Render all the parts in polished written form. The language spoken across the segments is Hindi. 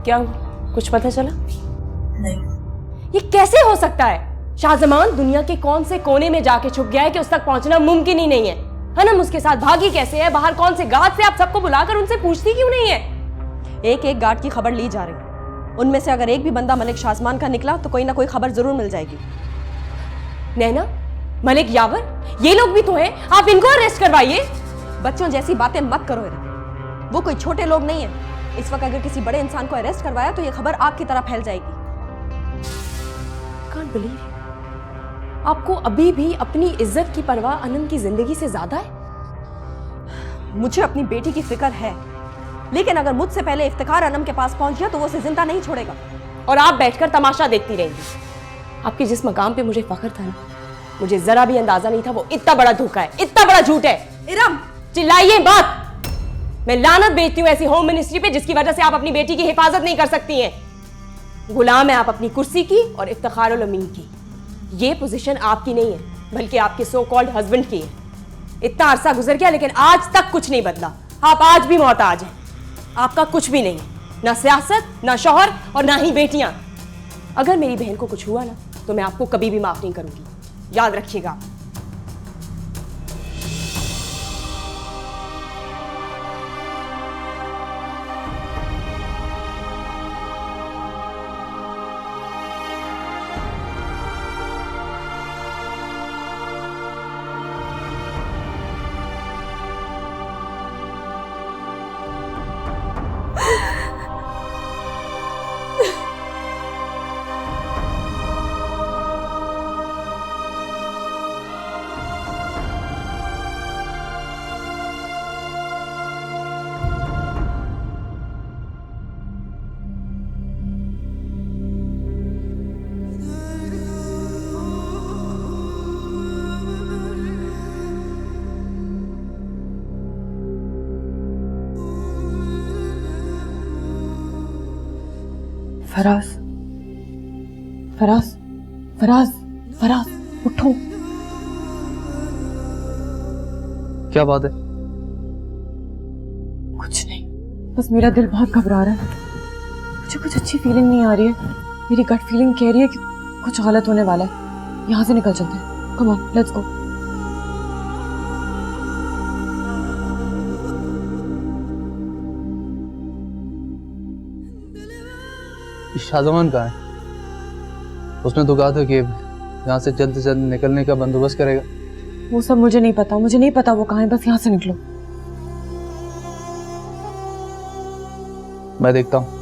क्या कुछ पता चला? नहीं। ये कैसे हो सकता है? शाहजमान दुनिया के कौन से कोने में जाके छुप गया है कि उस तक पहुंचना मुमकिन ही नहीं है। हनम उसके साथ भागी कैसे है? बाहर कौन से गार्ड से? आप सबको बुलाकर उनसे पूछती क्यों नहीं है? एक एक गार्ड की खबर ली जा रही, उनमें से अगर एक भी बंदा मलिक शाहजमान का निकला तो कोई ना कोई खबर जरूर मिल जाएगी। नैना, मलिक यावर, ये लोग भी तो हैं, आप इनको अरेस्ट करवाइए। बच्चों जैसी बातें मत करो इरा, वो कोई छोटे लोग नहीं है। इस वक्त अगर किसी बड़े इंसान को अरेस्ट करवाया तो ये खबर आग की तरह फैल जाएगी। Can't believe it. आपको अभी भी अपनी इज्जत की परवाह अनंत की जिंदगी से ज्यादा है? मुझे अपनी बेटी की फिक्र है, लेकिन अगर मुझसे पहले इफ्तिखार अनम के पास पहुंच गया तो वो उसे जिंदा नहीं छोड़ेगा। और आप बैठकर तमाशा देखती रहेंगी। आपके जिस मकाम पे मुझे फख्र था ना, मुझे जरा भी अंदाजा नहीं था वो इतना बड़ा धोखा है, इतना बड़ा झूठ है। इरम, चिल्लाइए मत। मैं लानत भेजती हूँ ऐसी होम मिनिस्ट्री पे जिसकी वजह से आप अपनी बेटी की हिफाजत नहीं कर सकती हैं। गुलाम है आप अपनी कुर्सी की और इफ्तिखारुल अमीन की। ये पोजीशन आपकी नहीं है, बल्कि आपके सो कॉल्ड हस्बैंड की है। इतना अरसा गुजर गया लेकिन आज तक कुछ नहीं बदला। आप आज भी मोहताज हैं। आपका कुछ भी नहीं है, ना सियासत, ना शौहर और ना ही बेटियां। अगर मेरी बहन को कुछ हुआ ना तो मैं आपको कभी भी माफ नहीं करूंगी, याद रखिएगा। फराज, फराज, फराज, फराज, उठो। क्या बात है? कुछ नहीं, बस मेरा दिल बहुत घबरा रहा है। मुझे कुछ अच्छी फीलिंग नहीं आ रही है। मेरी गट फीलिंग कह रही है कि कुछ गलत होने वाला है। यहाँ से निकल चलते हैं। Come on, let's go. Shahzaman कहाँ है? उसने तो कहा था कि यहाँ से जल्द से जल्द निकलने का बंदोबस्त करेगा। वो सब मुझे नहीं पता, मुझे नहीं पता वो कहाँ है। बस यहाँ से निकलो। मैं देखता हूँ।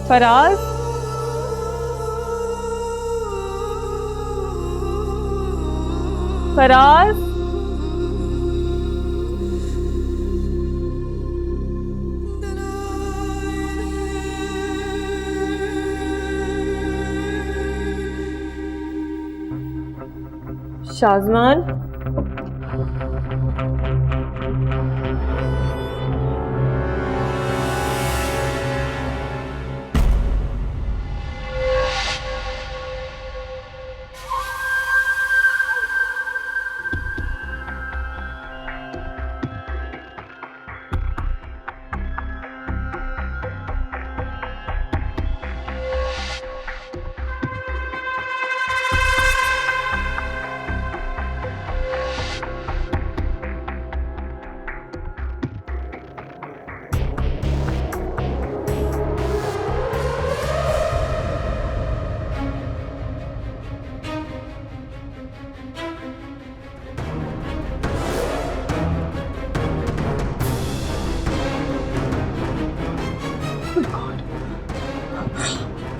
Faraz, Faraz, Shahzaman,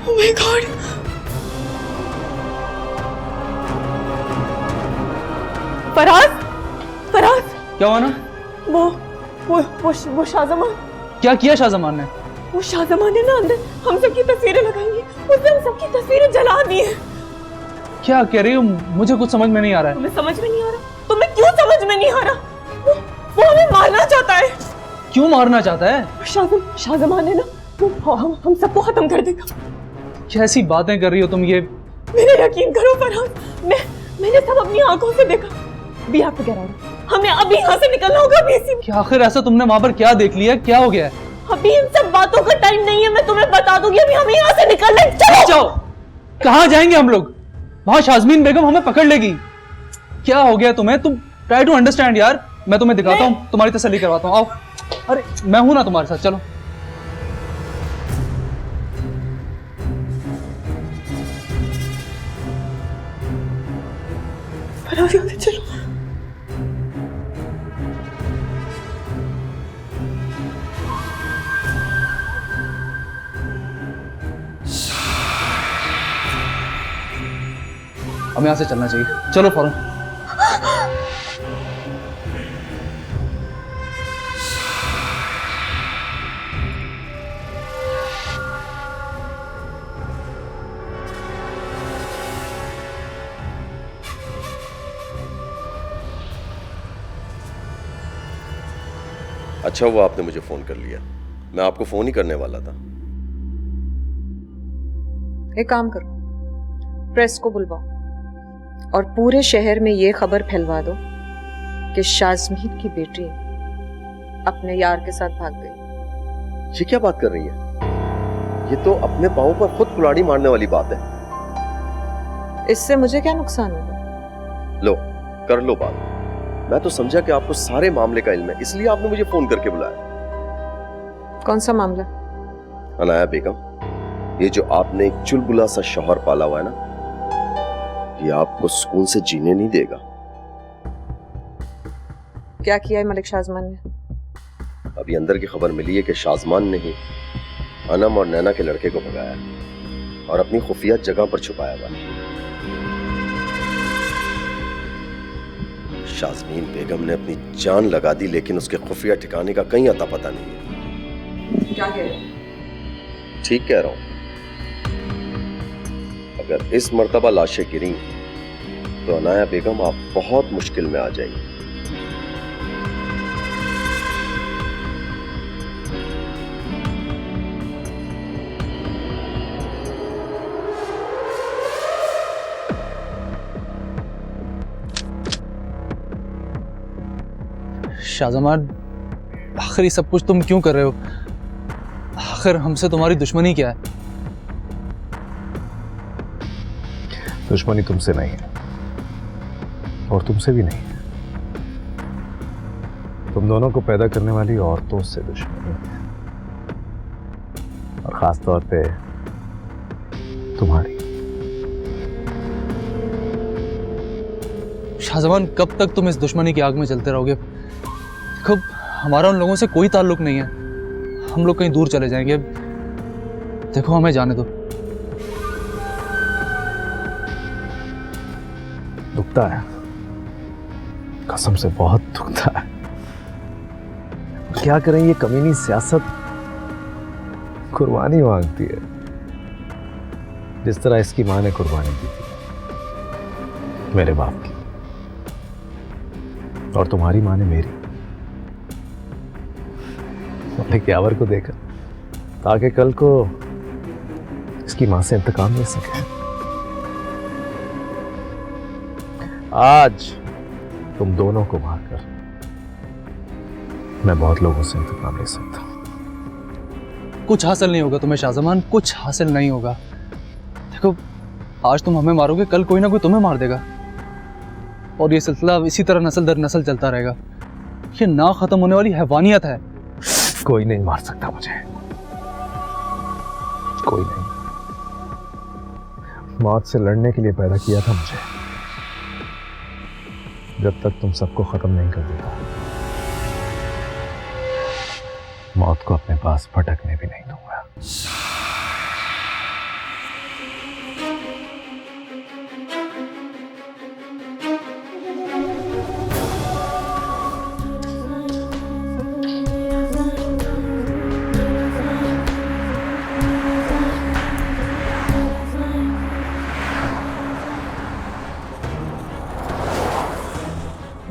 Oh my God! Faraz, Faraz, क्या हुआ ना? वो शाहजमान। क्या किया शाहजमान ने? वो शाहजमान ने ना अंदर हम सबकी तस्वीरें लगाई हैं उसने हम सबकी तस्वीरें जला दी हैं। क्या कह रही हो? मुझे कुछ समझ में नहीं आ रहा है। तुम्हें समझ में नहीं आ रहा? तुम्हें क्यों समझ में नहीं आ रहा? वो हमें मारना चाहता है। क्यों मारना चाहता है? शाहजमान है ना, वो हम सबको खत्म कर देगा। कैसी बातें कर रही हो तुम ये? मेरे यकीन करो फरहाद, मैंने सब अपनी आंखों से देखा। अभी आपको कह रहा हूँ, हमें अभी यहाँ से निकलना होगा अभी इसी। क्या आखिर ऐसा तुमने वहां पर क्या देख लिया? क्या हो गया है? अभी इन सब बातों का टाइम नहीं है, मैं तुम्हें बता दूंगी। अभी हमें यहाँ से निकलना है। चलो जाओ। कहाँ जाएंगे हम लोग? वहां शाज़मीन बेगम हमें पकड़ लेगी। क्या हो गया तुम्हें? तुम ट्राई टू अंडरस्टैंड यार। मैं तुम्हें दिखाता हूँ, तुम्हारी तसल्ली करवाता हूँ। आओ। अरे मैं हूं ना तुम्हारे साथ, चलो। चलो। हमें यहाँ से चलना चाहिए। चलो फौरन। अच्छा हुआ आपने मुझे फोन कर लिया, मैं आपको फोन ही करने वाला था। एक काम करो, प्रेस को बुलवाओ और पूरे शहर में ये खबर फैलवा दो कि शाज़मीन की बेटी अपने यार के साथ भाग गई। ये क्या बात कर रही है? ये तो अपने पांव पर खुद कुल्हाड़ी मारने वाली बात है। इससे मुझे क्या नुकसान होगा? लो कर लो बात। मैं तो समझा कि आपको सारे मामले का इल्म है, इसलिए आपने मुझे फोन करके बुलाया। कौन सा मामला? अनाया बेगम, ये जो आपने एक चुलबुला सा शौहर पाला हुआ है ना, ये आपको सुकून से जीने नहीं देगा। क्या किया है मलिक शाज़मान ने? अभी अंदर की खबर मिली है कि शाज़मान ने ही अनम और नैना के लड़के को भगाया और अपनी खुफिया जगह पर छुपाया हुआ है। शाज़मीन बेगम ने अपनी जान लगा दी, लेकिन उसके खुफिया ठिकाने का कहीं अता पता नहीं है। क्या कह रहे? ठीक कह रहा हूं। अगर इस मर्तबा लाशें गिरी तो अनाया बेगम आप बहुत मुश्किल में आ जाएंगी। शाहजमान, आखिर ये सब कुछ तुम क्यों कर रहे हो? आखिर हमसे तुम्हारी दुश्मनी क्या है? दुश्मनी तुमसे नहीं है और तुमसे भी नहीं है। तुम दोनों को पैदा करने वाली औरतों से दुश्मनी है, और खास तौर पे तुम्हारी। शाहजमान, कब तक तुम इस दुश्मनी की आग में जलते रहोगे? देखो, हमारा उन लोगों से कोई ताल्लुक नहीं है। हम लोग कहीं दूर चले जाएंगे। देखो, हमें जाने दो। दुखता है, कसम से बहुत दुखता है। क्या करें, ये कमीनी सियासत कुर्बानी मांगती है, जिस तरह इसकी मां ने कुर्बानी दी थी मेरे बाप की, और तुम्हारी मां ने मेरी। मलिक यावर को देखा ताकि कल को इसकी मां से इंतकाम ले सके। आज तुम दोनों को मारकर मैं बहुत लोगों से इंतकाम ले सकता हूं। कुछ हासिल नहीं होगा तुम्हें शाहजमान, कुछ हासिल नहीं होगा। देखो, आज तुम हमें मारोगे, कल कोई ना कोई तुम्हें मार देगा, और ये सिलसिला इसी तरह नस्ल दर नस्ल चलता रहेगा। ये ना खत्म होने वाली हैवानियत है। कोई नहीं मार सकता मुझे, कोई नहीं। मौत से लड़ने के लिए पैदा किया था मुझे। जब तक तुम सबको खत्म नहीं कर देता, मौत को अपने पास भटकने भी नहीं दूंगा।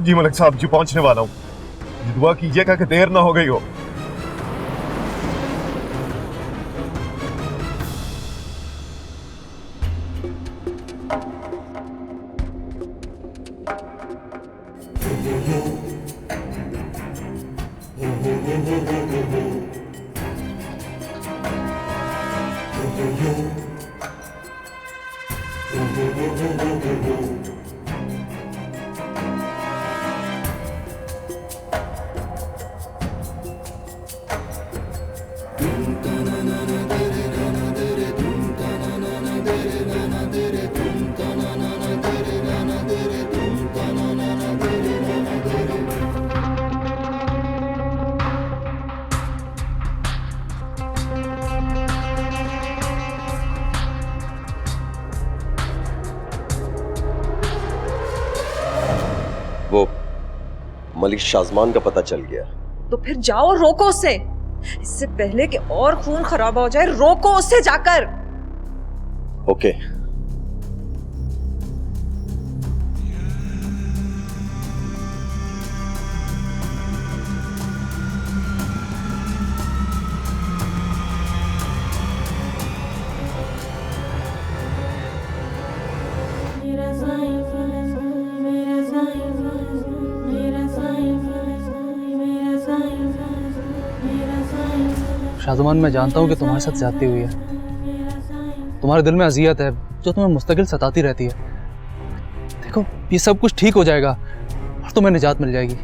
जी मलिक साहब जी, पहुंचने वाला हूँ। दुआ कीजिएगा कि देर ना हो गई हो। वो मलिक शाजमान का पता चल गया। तो फिर जाओ, रोको उसे। इससे पहले कि और खून खराब हो जाए, रोको उसे जाकर। ओके। शाज़मान, मैं जानता हूँ कि तुम्हारे साथ ज्यादती हुई है, तुम्हारे दिल में अजियत है जो तुम्हें मुस्तकिल सताती रहती है। देखो, ये सब कुछ ठीक हो जाएगा और तुम्हें निजात मिल जाएगी।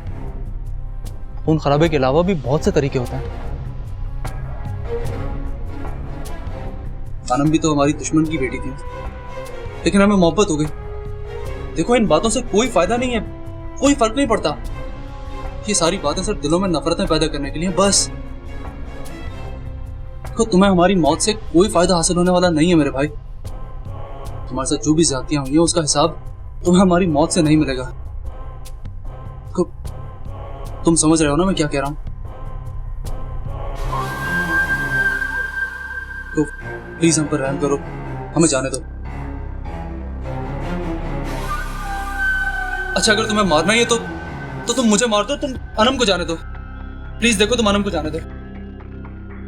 खून खराबे के अलावा भी बहुत से तरीके होते हैं। कानम भी तो हमारी दुश्मन की बेटी थी, लेकिन हमें मोहब्बत हो गई। देखो, इन बातों से कोई फायदा नहीं है, कोई फर्क नहीं पड़ता। ये सारी बातें सिर्फ दिलों में नफरतें पैदा करने के लिए बस। देखो, तुम्हें हमारी मौत से कोई फायदा हासिल होने वाला नहीं है मेरे भाई। तुम्हारे साथ जो भी ज्यादतियां हुई हैं उसका हिसाब तुम्हें हमारी मौत से नहीं मिलेगा। देखो, तुम समझ रहे हो ना मैं क्या कह रहा हूं? तो प्लीज हम पर रहम करो, हमें जाने दो। अच्छा, अगर तुम्हें मारना ही है तो तुम मुझे मार दो, तुम अनम को जाने दो। प्लीज देखो, तुम अनम को जाने दो।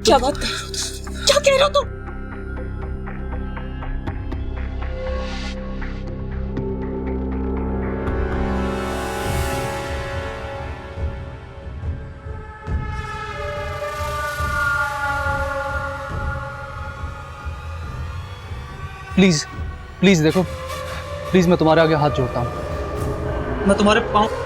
क्या बात कर रहे हो? क्या कह रहे हो तुम? प्लीज प्लीज देखो, प्लीज मैं तुम्हारे आगे हाथ जोड़ता हूं, मैं तुम्हारे पाँव।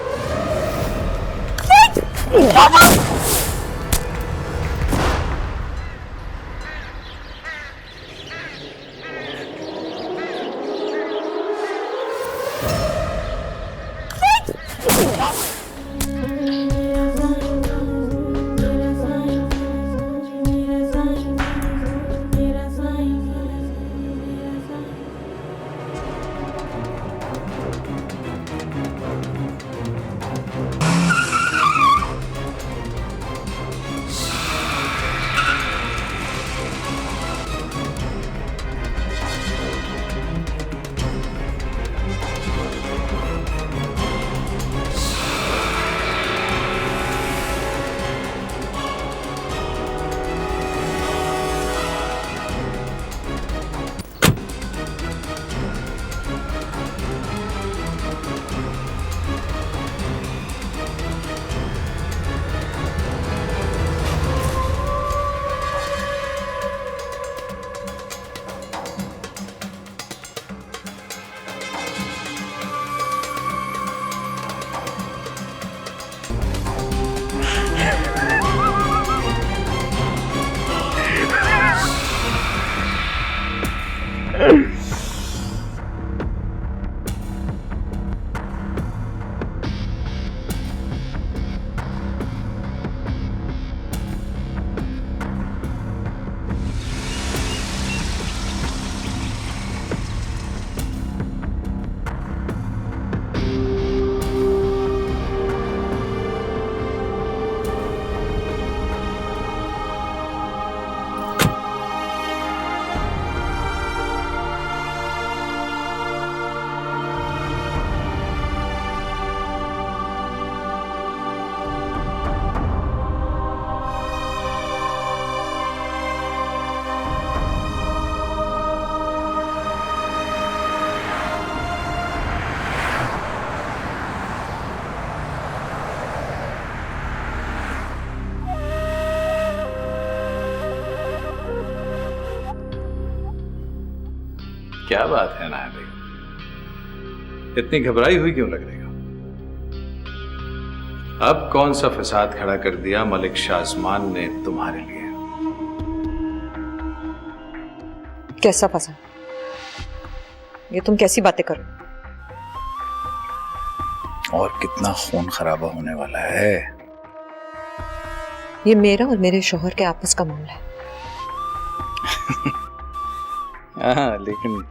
क्या बात है नाया बेगम, इतनी घबराई हुई क्यों लग रही हो? अब कौन सा फसाद खड़ा कर दिया मलिक शाजमान ने तुम्हारे लिए? कैसा फंसा? ये तुम कैसी बातें करो? और कितना खून खराबा होने वाला है। ये मेरा और मेरे शौहर के आपस का मामला है। हाँ, लेकिन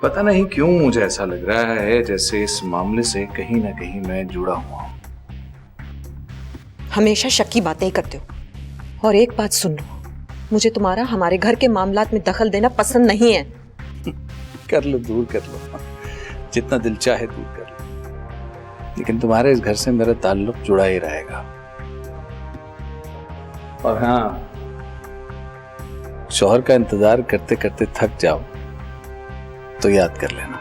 पता नहीं क्यों मुझे ऐसा लग रहा है जैसे इस मामले से कहीं ना कहीं मैं जुड़ा हुआ हूं। हमेशा शक की बातें ही करते हो। और एक बात सुन लो, मुझे तुम्हारा हमारे घर के मामलात में दखल देना पसंद नहीं है। कर लो, दूर कर लो, जितना दिल चाहे दूर कर लो, लेकिन तुम्हारे इस घर से मेरा ताल्लुक जुड़ा ही रहेगा। और हाँ, शौहर का इंतजार करते करते थक जाओ तो याद कर लेना।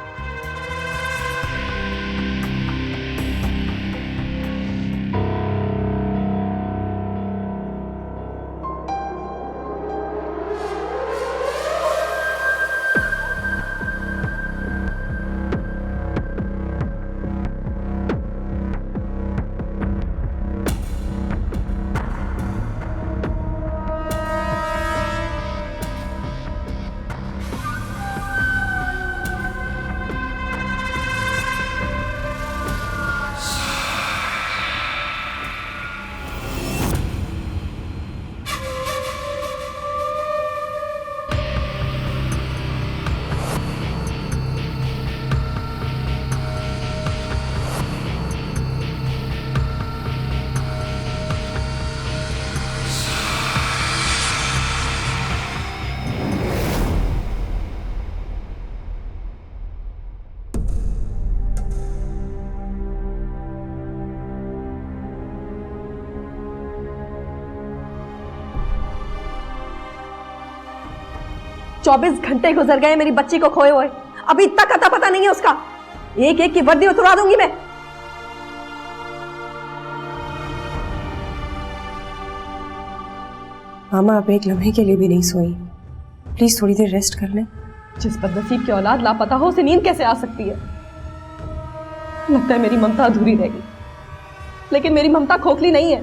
चौबीस घंटे गुजर गए मेरी बच्ची को खोए हुए, अभी तक अता पता नहीं है उसका। एक एक की वर्दी उतरवा दूंगी मैं। मामा, आप एक लम्हे के लिए भी नहीं सोई, प्लीज थोड़ी देर रेस्ट कर लें। जिस बदनसीब की औलाद लापता हो उसे नींद कैसे आ सकती है? लगता है मेरी ममता अधूरी रह गई, लेकिन मेरी ममता खोखली नहीं है।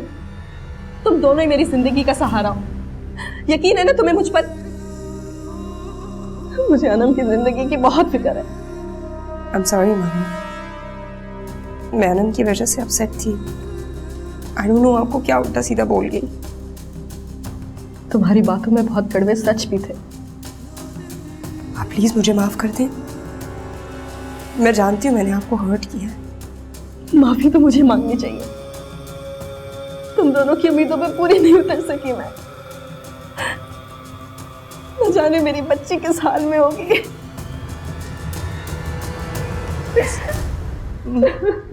तुम दोनों ही मेरी जिंदगी का सहारा हो। यकीन है ना तुम्हें मुझ पर? मुझे अनम की जिंदगी की बहुत फिक्र है। आई एम सॉरी मामा, मैं अनम की वजह से अपसेट थी। आई डोंट नो आपको क्या उल्टा सीधा बोल गई। तुम्हारी बातों में बहुत कड़वे सच भी थे। आप प्लीज मुझे माफ कर दें। मैं जानती हूँ मैंने आपको हर्ट किया है। माफी तो मुझे मांगनी चाहिए। तुम दोनों की उम्मीदों पे पूरी नहीं उतर सकी मैं। न जाने मेरी बच्ची किस हाल में होगी।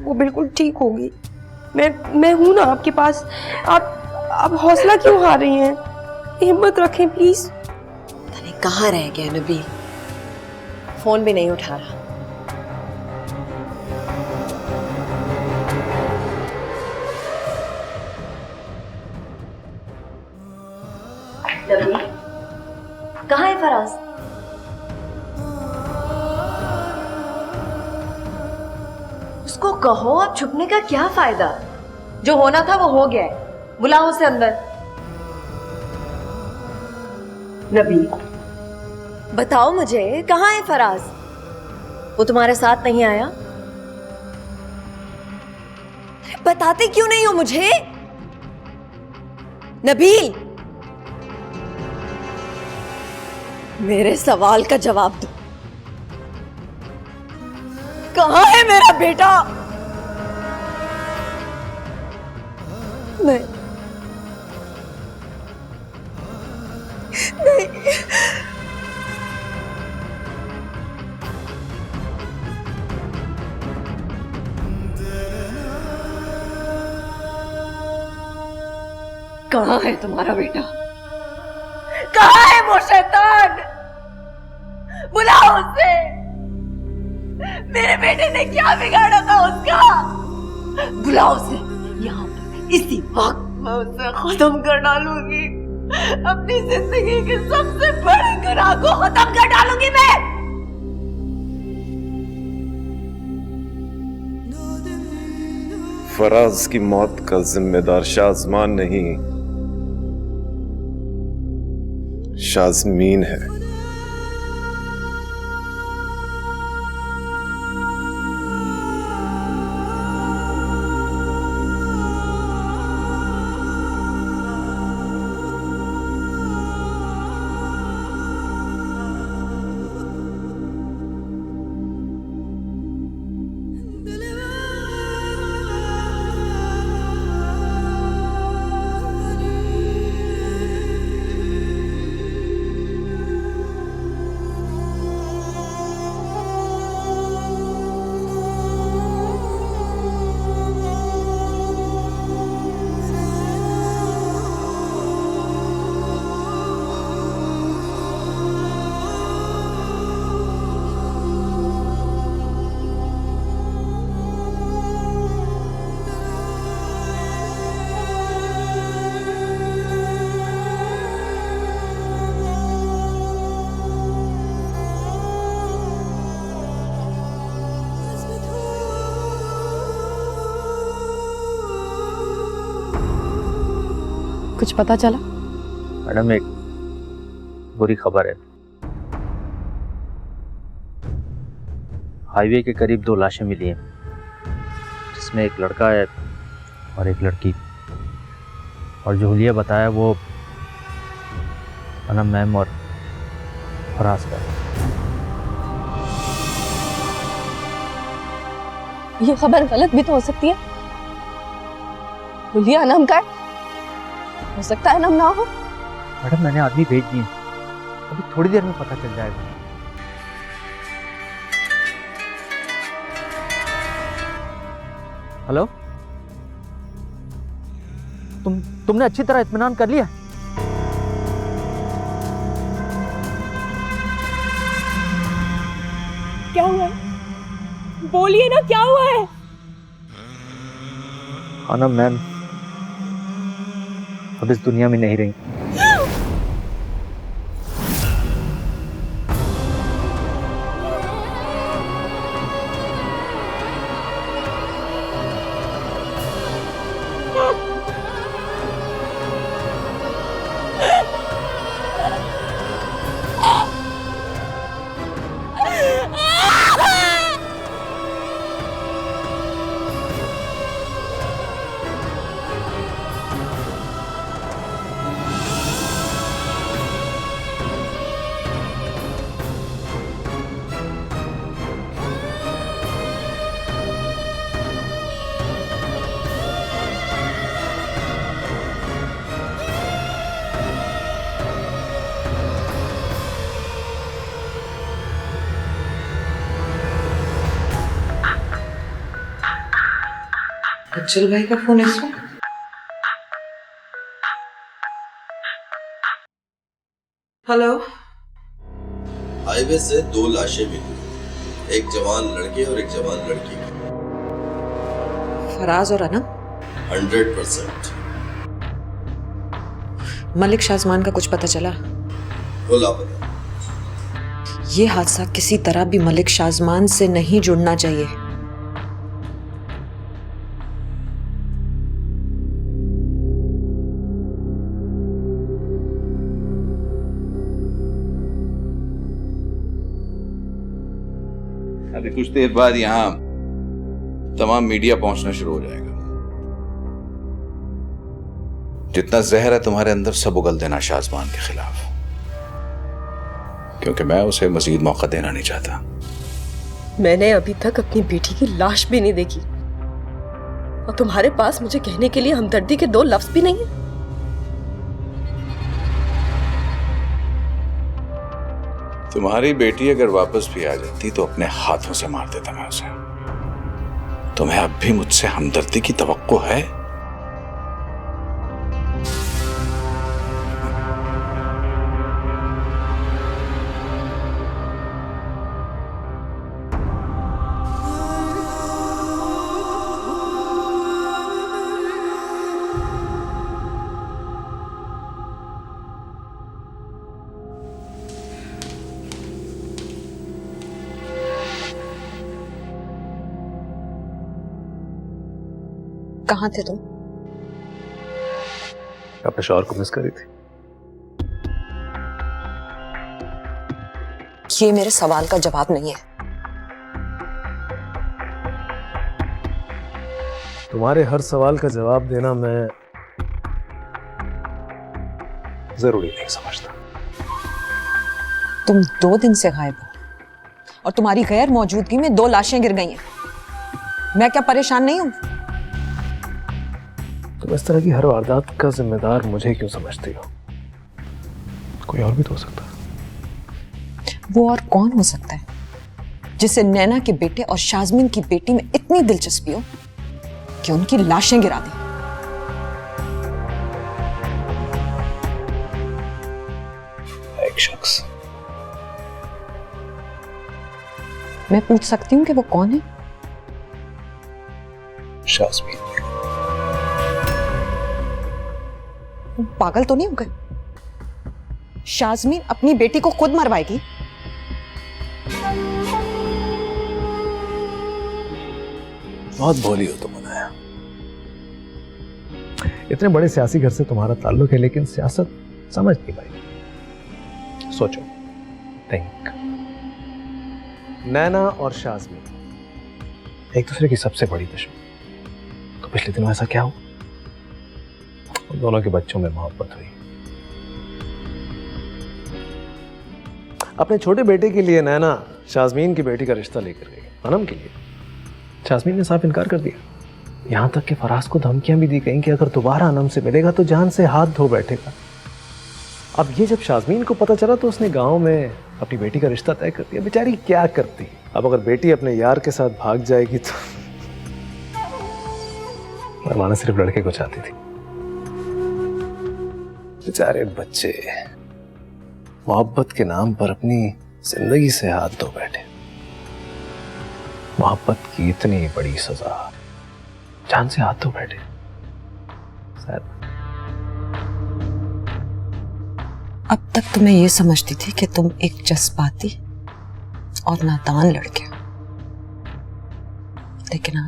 वो बिल्कुल ठीक होगी। मैं हूं ना आपके पास। आप हौसला क्यों हार रही हैं? हिम्मत रखें प्लीज। तने कहाँ रह गया नबील? फोन भी नहीं उठा रहा। नबील, कहाँ है फराज? उसको कहो, अब छुपने का क्या फायदा? जो होना था वो हो गया है। बुलाओ उसे अंदर। नबील, बताओ मुझे, कहाँ है फराज? वो तुम्हारे साथ नहीं आया? बताते क्यों नहीं हो मुझे? नबील, मेरे सवाल का जवाब दो। कहाँ है मेरा बेटा? नहीं, नहीं। कहाँ है तुम्हारा बेटा? कहाँ है वो शैतान? बुलाओ उसे। मेरे बेटे ने क्या बिगाड़ा था उसका? बुलाओ उसे यहाँ पर। इसी वक्त मैं उसे खत्म कर डालूंगी। अपनी जिंदगी के सबसे बड़े गुनाह को खत्म कर डालूंगी मैं। फराज की मौत का जिम्मेदार शाजमान नहीं, शाजमीन है। कुछ पता चला? मैडम एक बुरी खबर है। हाईवे के करीब 2 लाशें मिली हैं, जिसमें एक लड़का है और एक लड़की। और जो हुलिया बताया वो अनम मैम और फराज का है। ये खबर गलत भी तो हो सकती है। हुलिया अनम का हो सकता है, अनम ना हो। मैडम मैंने आदमी भेज दिए, अभी थोड़ी देर में पता चल जाएगा। हेलो, तुमने अच्छी तरह इत्मीनान कर लिया? क्या हुआ है? बोलिए ना, क्या हुआ है? अनम मैम अब इस दुनिया में नहीं रही। अज्जल भाई का फोन इसमें। हेलो। हाईवे से 2 लाशें मिली, एक जवान लड़के और एक जवान लड़की की। फराज और अनम? 100%। मलिक शाजमान का कुछ पता चला? वो लापता। ये हादसा किसी तरह भी मलिक शाजमान से नहीं जुड़ना चाहिए। अभी कुछ देर बाद यहाँ तमाम मीडिया पहुंचना शुरू हो जाएगा। जितना जहर है तुम्हारे अंदर सब उगल देना शाजमान के खिलाफ, क्योंकि मैं उसे मजीद मौका देना नहीं चाहता। मैंने अभी तक अपनी बेटी की लाश भी नहीं देखी और तुम्हारे पास मुझे कहने के लिए हमदर्दी के 2 लफ्ज भी नहीं है। तुम्हारी बेटी अगर वापस भी आ जाती तो अपने हाथों से मार देता मैं उसे। तुम्हें अब भी मुझसे हमदर्दी की तवक्को है? कहाँ थे तुम? अपने शौहर को मिस करी थी। ये मेरे सवाल का जवाब नहीं है। तुम्हारे हर सवाल का जवाब देना मैं जरूरी नहीं समझता। तुम 2 दिन से गायब हो और तुम्हारी गैर मौजूदगी में 2 लाशें गिर गई हैं। मैं क्या परेशान नहीं हूं? तुम इस तरह की हर वारदात का जिम्मेदार मुझे क्यों समझती हो? कोई और भी तो हो सकता है। वो और कौन हो सकता है जिसे नैना के बेटे और शाजमीन की बेटी में इतनी दिलचस्पी हो कि उनकी लाशें गिरा दी? एक शख्स। मैं पूछ सकती हूँ कि वो कौन है? शाजमीन। पागल तो नहीं हो गए? शाजमीन अपनी बेटी को खुद मरवाएगी? बहुत भोली हो तुम अनाया। इतने बड़े सियासी घर से तुम्हारा ताल्लुक है, लेकिन सियासत समझ नहीं पाई। सोचो, थिंक। नैना और शाजमीन एक दूसरे की सबसे बड़ी दुश्मन। तो पिछले दिनों ऐसा क्या हुआ? उन दोनों के बच्चों में मोहब्बत हुई। अपने छोटे बेटे के लिए नैना शाजमीन की बेटी का रिश्ता लेकर गई, अनम के लिए। शाजमीन ने साफ इनकार कर दिया। यहां तक कि फराज को धमकियां भी दी गई कि अगर दोबारा अनम से मिलेगा तो जान से हाथ धो बैठेगा। अब ये जब शाजमीन को पता चला तो उसने गांव में अपनी बेटी का रिश्ता तय कर दिया। बेचारी क्या करती? अब अगर बेटी अपने यार के साथ भाग जाएगी तो अरमाना सिर्फ लड़के को चाहती थी। बेचारे बच्चे मोहब्बत के नाम पर अपनी जिंदगी से हाथ धो बैठे। मोहब्बत की इतनी बड़ी सजा, जान से हाथ धो बैठे। अब तक तो मैं ये समझती थी कि तुम एक जज्बाती और नादान लड़के हो, लेकिन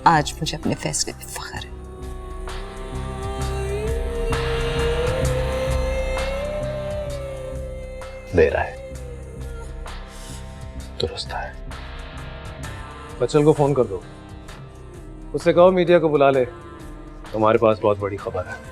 आज मुझे अपने फैसले पे फख्र है। दे रहा है, दुरुस्त है। बच्चन को फोन कर दो, उससे कहो मीडिया को बुला ले, हमारे पास बहुत बड़ी खबर है।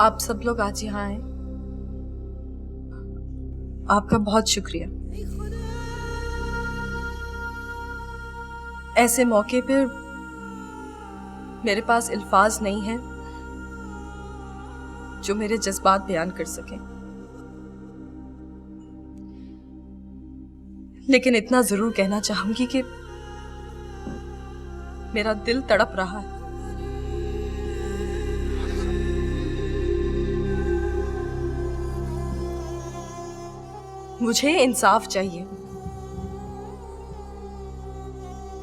आप सब लोग आज यहाँ आए, आपका बहुत शुक्रिया। ऐसे मौके पर मेरे पास अल्फाज नहीं है जो मेरे जज्बात बयान कर सके, लेकिन इतना जरूर कहना चाहूंगी कि मेरा दिल तड़प रहा है। मुझे इंसाफ चाहिए।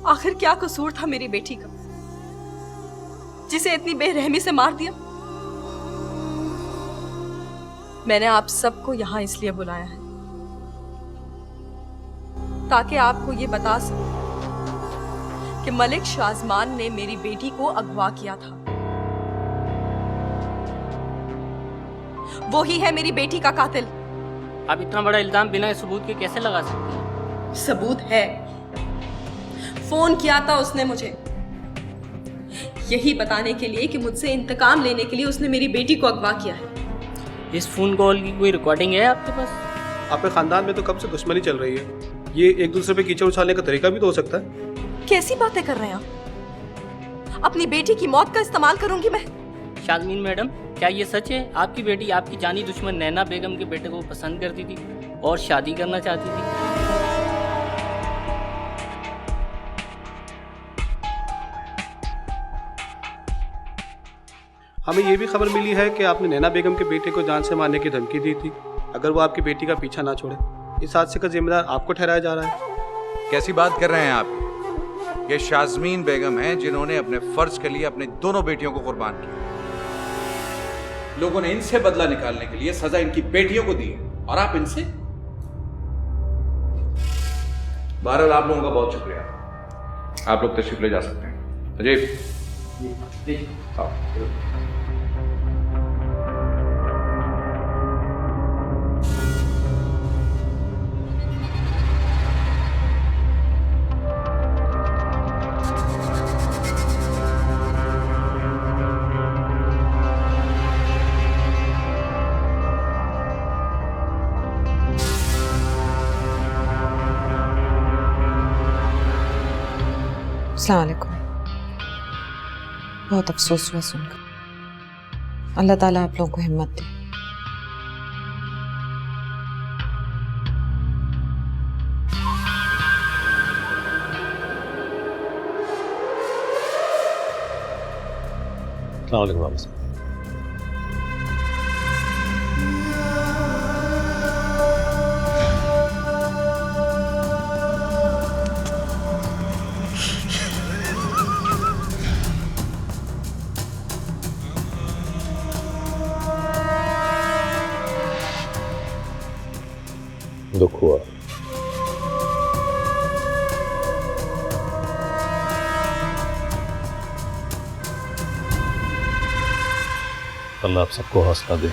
आखिर क्या कसूर था मेरी बेटी का जिसे इतनी बेरहमी से मार दिया? मैंने आप सबको यहां इसलिए बुलाया है ताकि आपको ये बता सकूं कि मलिक शाजमान ने मेरी बेटी को अगवा किया था। वो ही है मेरी बेटी का कातिल। आप इतना बड़ा इल्जाम बिना सबूत के कैसे लगा सकती हैं? सबूत है, फोन किया था उसने मुझे, यही बताने के लिए कि मुझसे इंतकाम लेने के लिए उसने मेरी बेटी को अगवा किया है। इस फोन कॉल की कोई रिकॉर्डिंग है आपके पास? आपके खानदान में तो कब से दुश्मनी चल रही है, ये एक दूसरे पे कीचड़ उछालने का तरीका भी तो हो सकता है। कैसी बातें कर रहे हैं आप? अपनी बेटी की मौत का इस्तेमाल करूंगी मैं? शाजमीन मैडम, क्या ये सच है आपकी बेटी आपकी जानी दुश्मन नैना बेगम के बेटे को पसंद करती थी और शादी करना चाहती थी? हमें ये भी खबर मिली है कि आपने नैना बेगम के बेटे को जान से मारने की धमकी दी थी अगर वो आपकी बेटी का पीछा ना छोड़े। इस हादसे का जिम्मेदार आपको ठहराया जा रहा है। कैसी बात कर रहे हैं आप? ये शाज़मीन बेगम हैं जिन्होंने अपने फर्ज के लिए अपने दोनों बेटियों को कुर्बान किया। लोगों ने इनसे बदला निकालने के लिए सजा इनकी बेटियों को दी है और आप इनसे। बहरहाल आप लोगों का बहुत शुक्रिया। आप लोग तशरीफ ले जा सकते हैं। अजय आओ। अस्सलाम वालेकुम। बहुत अफसोस हुआ सुनकर। अल्लाह ताला आप लोगों को हिम्मत दे। अस्सलाम वालेकुम बाबा साहब। दुख हुआ। अल्लाह आप सबको हौसला दे।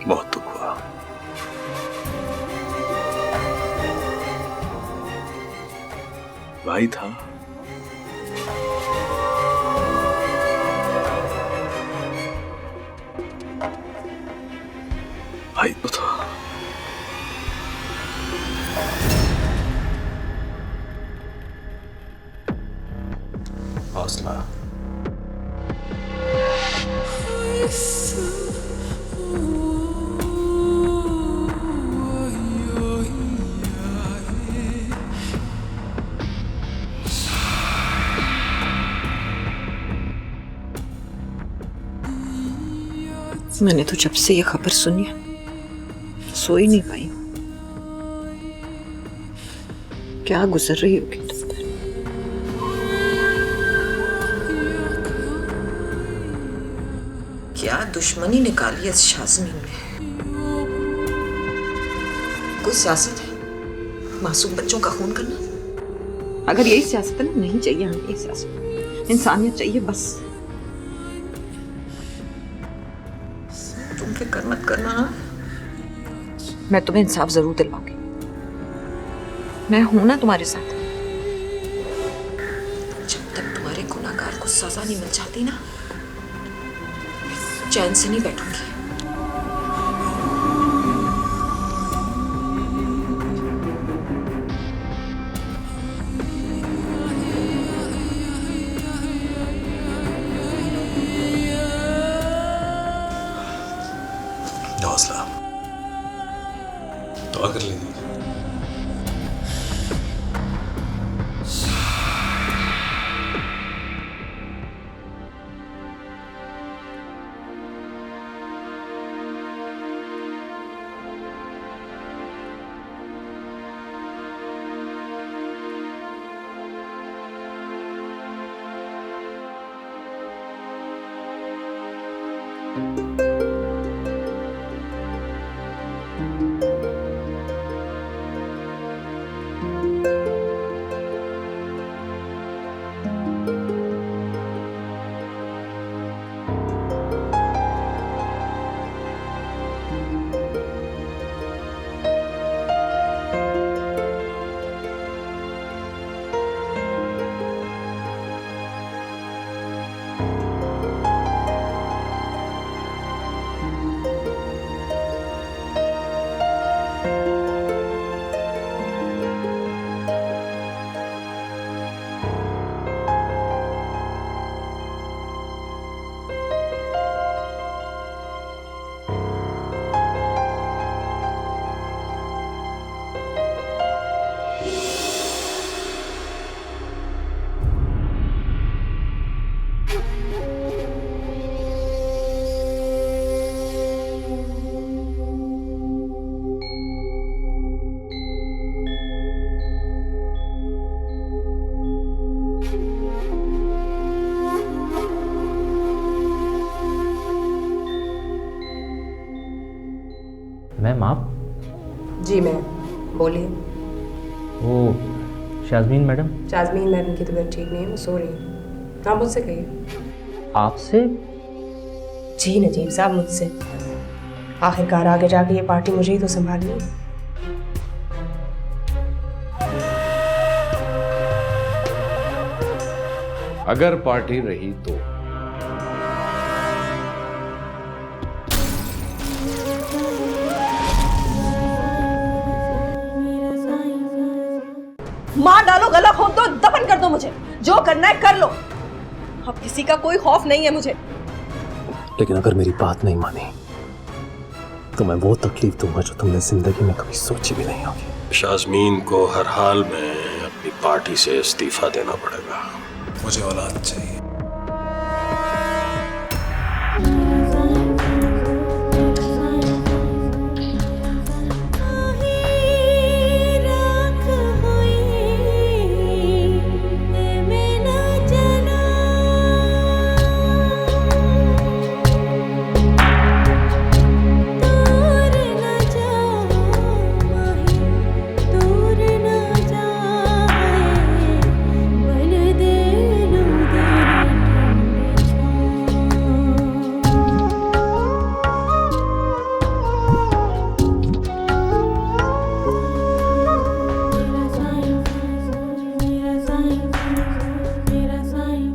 बहुत दुख हुआ। भाई था, भाई तो था। हौसला। मैंने तो जब से ये खबर सुनी है सो ही नहीं पाई। क्या गुजर रही होगी तुम पर। क्या दुश्मनी निकाली है इस शाज़मीन ने। कोई सियासत है मासूम बच्चों का खून करना? अगर यही सियासत है ना, नहीं चाहिए हमें ये सियासत। इंसानियत चाहिए बस। तुम फिक्र मत करना, मैं तुम्हें इंसाफ जरूर दिलवाऊंगी। मैं हूं ना तुम्हारे साथ। जब तक तुम्हारे गुनाहगार को सजा नहीं मिल जाती ना, चैन से नहीं बैठूंगी। हौसला। दुआ कर लीजिए। मैम आप? जी मैं, बोलिए। वो शाज़मीन मैडम। शाज़मीन मैडम की तबीयत ठीक नहीं है, वो सो रही है। आप मुझसे कहिए। आपसे? जी नजीब साहब, मुझसे। आखिरकार आगे जाके ये पार्टी मुझे ही तो संभालनी है। अगर पार्टी रही तो मार डालो, गला खोद दो, दफन कर दो मुझे, जो करना है कर लो। अब किसी का कोई खौफ नहीं है मुझे। लेकिन अगर मेरी बात नहीं मानी तो मैं वो तकलीफ दूंगा जो तुमने जिंदगी में कभी सोची भी नहीं होगी। शाज़मीन को हर हाल में अपनी पार्टी से इस्तीफा देना पड़ेगा। मुझे औलाद चाहिए।